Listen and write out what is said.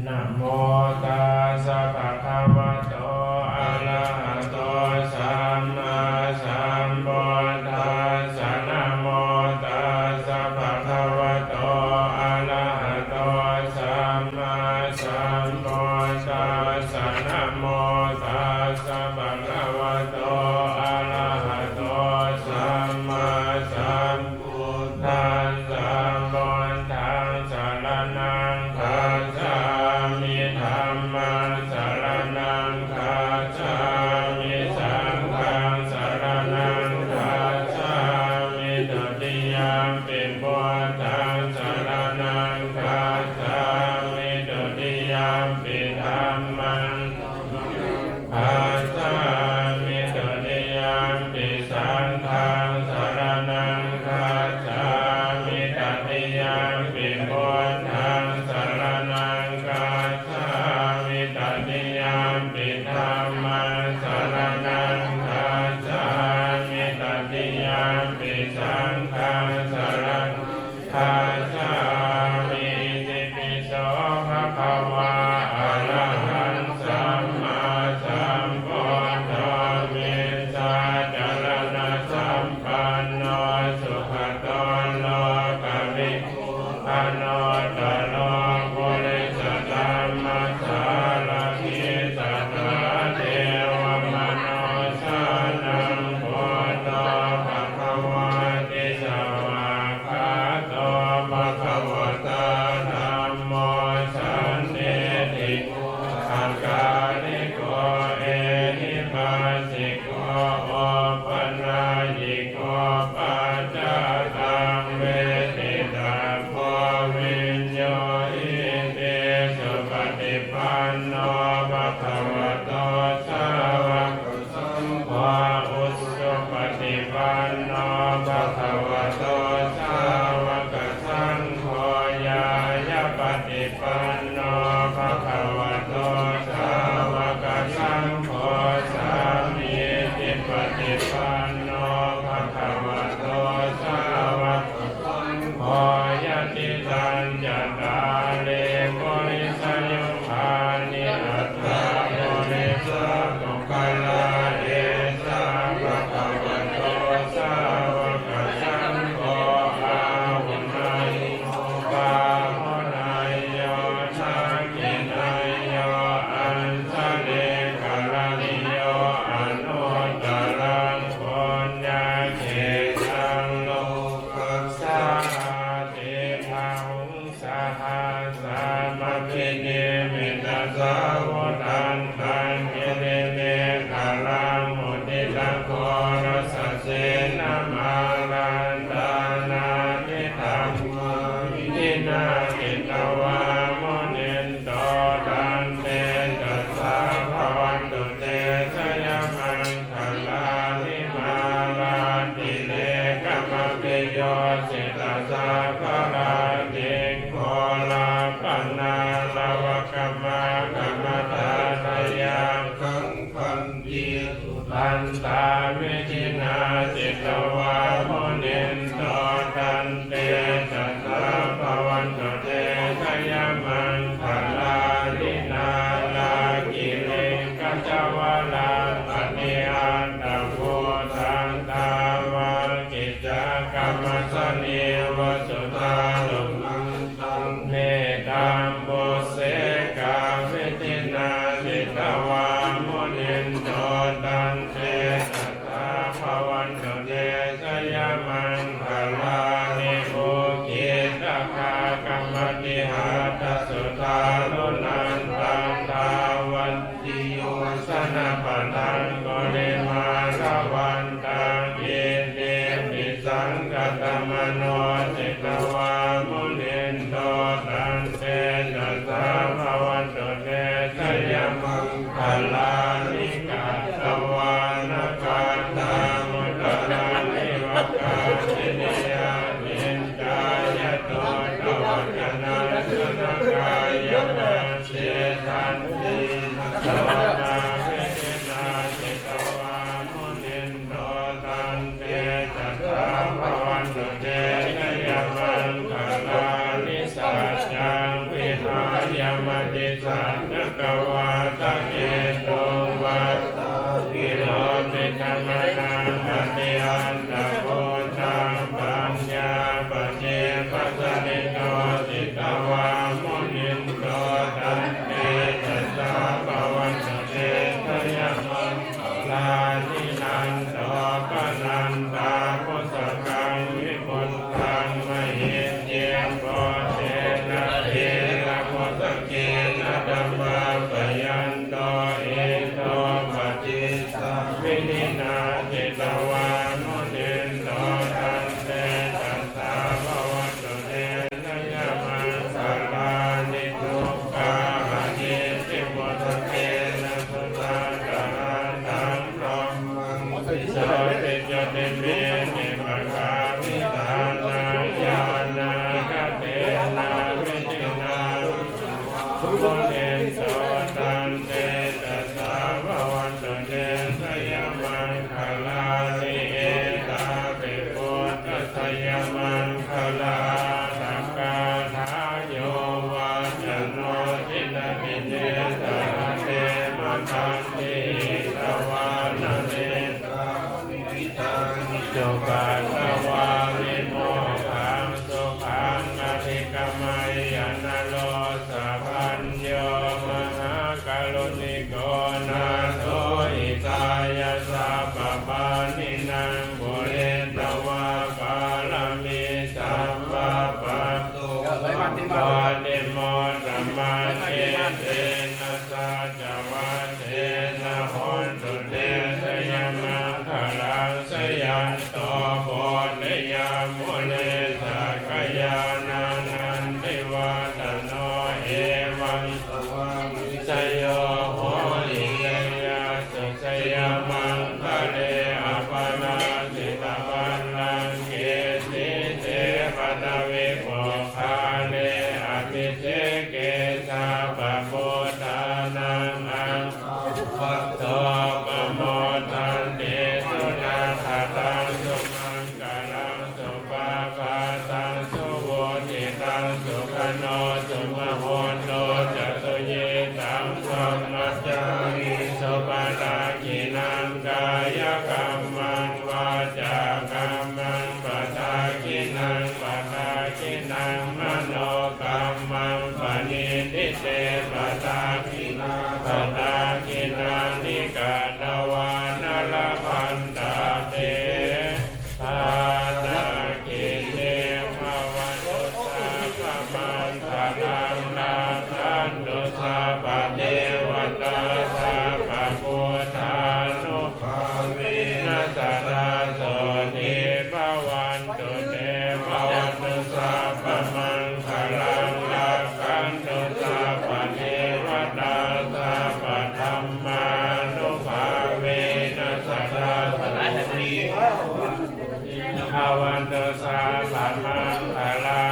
นะโมตัสสะภะคะวะโตอะระหะโตสัมมาสัมพุทธัสสะนะโมตัสสะภะคะวะโตอะระหะโตสัมมาสัมพุทธัสสะนะโมตัสสะภะคะวะโตอะระหะโตสัมมาสัมพุทธัสสะพุทธังสรณังคัจฉามิธัมมังสรณังคัจฉามิสังฆังสรณังคัจฉามิตุติยมปิพุทธังสรณังคัจฉามิตุติยมปิธัมมังคัจฉามิตุติยมปิสังฆังสรณังคัจฉามิตติยมปิพุทธังสรณังคัจฉามิตติยมปิธัมมังสรณังคัจฉามิตติยมปิสังฆังสรณังคัจฉามิอิติปิโสภะคะวะอะระหังสัมมาสัมพุทโธมิสสะจรณะสัมปันโนสุขโตโลกวิทูอโนตตโลปุริสธัมมัสสารทิสัทธาเทวมโนสานังพุทโธภะคะวะติสวากขาโตภะคะวะตาธัมโมสันนิธิสังฆานิโกเอหิปัสสิโกโอปนายิโกปัจจตังเวทิตาโพวิญโยอิเตสุปฏิปันโนภะคะวะโตสาวกสังโฆอุสุปฏิปันโนภะคะวะโตสาวกสังโฆญาญาปฏิปันโนภะคะวะโตสาวกสังโฆสามีจิปฏิปันโนภะคะวะโตสาวกสังโฆยติตัญญตาเลปุริสยุคานิอัตถาปุริสปุคลาเอสะภะคะวะโตสาวกสังโฆอาหุนัยโปาหุนัยโยทักขินัยโยอัญชลิกรณิโยอนุตตรังปุญญเขตังโลกัสสาติภังสหัสสะมะพินิมิตสาวุธันตังกิริเมฆาลังมุติตังโครสเสนะมาลันตานาทิธัมมาวินินาทิตวามุนินโตตันเตตัสสะภะวันตุเตชะยมังคลาลิมาลาติเลกะมะปิโยสิตัสสะภะลาติโคลาปันนาลาวะกะมะกะมะตาทะยังคังคันติสุตันตาวิจินาจิตวามุนินโตตันเตตัสสะภะวันตุเตชะยมังคลาลินาลากิเลกัจจวาลาปฏิอันตโพธังตาวากิจกรรมสนิวสุตาลุมังตังเนตัมปุเสกาวิตินาจิตวามุนินโตตันเตตัสสะภะวันตุเตชะยมังคลานิโภคิตกากรรมติหัตถสุตาลุนันตังทาวันติโยสนะปันตังโกเรมาระวันตังอินเดปิสังกตมโนจิตวามุนินโตตันเตตัสสะภะวันตุเตชะยมังคลานิกาตวานกาตามุตตะนิวกาติเนยะนิจายโตตวัจนะสุนัข ปาติโมสัมมาเทเตนะสัจวัตเทนะโหนตุเตสยามะขลังสยันโตโพธิยามุเลสักยานันนันติวัตโนเอวังสวามิสโยโหติเตยะสุสยามังคะเลอปนาสิตาปันลังเกสิเตปะตะเวโภคาเลอภิเทเกสาปะโพธานังอังคัตโตปะโมทันเตสุนาคตังสุมังกลังสุปาปาตังสุโวติตังสุขโนสุมโหโนจตุเยตังสัมมัจจามิสุปาตากินังกายกรรมังวาจากรรมังปตากินังปตากินังมโนกรรมังปณิทิเตปตากินังปตากินังนิกาตวานลพันตาเตปาตากิเตภวันตุสาภมังคลังนาคันตุสาปะเทวตาสาปะพุทธานุภาเวนัสสะโสติภวันตุเตภวันตุสาภมังคลังนาคันตุสาปะเทวตาสาปะธัมมานุภาเวนัสสะโสติภวันตุสาภมังคลัง